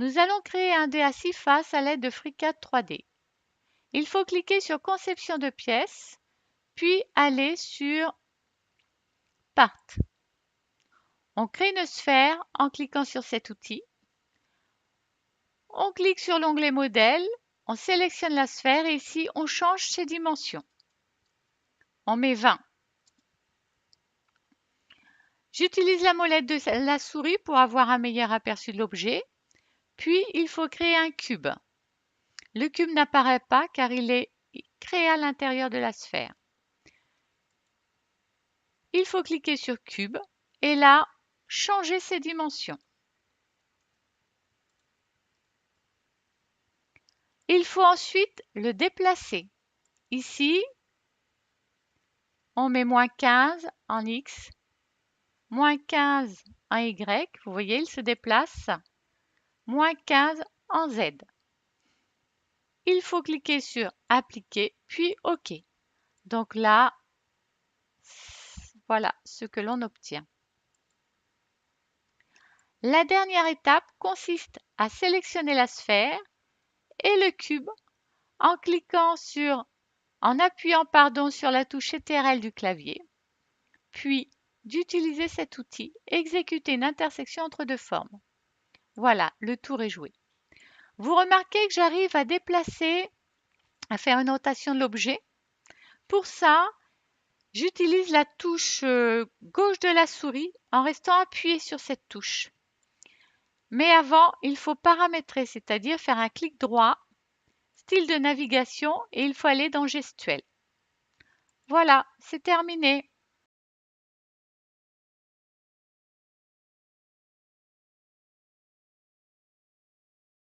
Nous allons créer un dé à 6 faces à l'aide de FreeCAD 3D. Il faut cliquer sur Conception de pièces, puis aller sur Part. On crée une sphère en cliquant sur cet outil. On clique sur l'onglet Modèle, on sélectionne la sphère et ici on change ses dimensions. On met 20. J'utilise la molette de la souris pour avoir un meilleur aperçu de l'objet. Puis il faut créer un cube. Le cube n'apparaît pas car il est créé à l'intérieur de la sphère. Il faut cliquer sur Cube et là, changer ses dimensions. Il faut ensuite le déplacer. Ici, on met -15 en X, -15 en Y. Vous voyez, il se déplace. -15 en Z. Il faut cliquer sur Appliquer, puis OK. Donc là, voilà ce que l'on obtient. La dernière étape consiste à sélectionner la sphère et le cube en appuyant sur la touche CTRL du clavier, puis d'utiliser cet outil, exécuter une intersection entre deux formes. Voilà, le tour est joué. Vous remarquez que j'arrive à faire une rotation de l'objet. Pour ça, j'utilise la touche gauche de la souris en restant appuyé sur cette touche. Mais avant, il faut paramétrer, c'est-à-dire faire un clic droit, style de navigation, et il faut aller dans Gestuelle. Voilà, c'est terminé.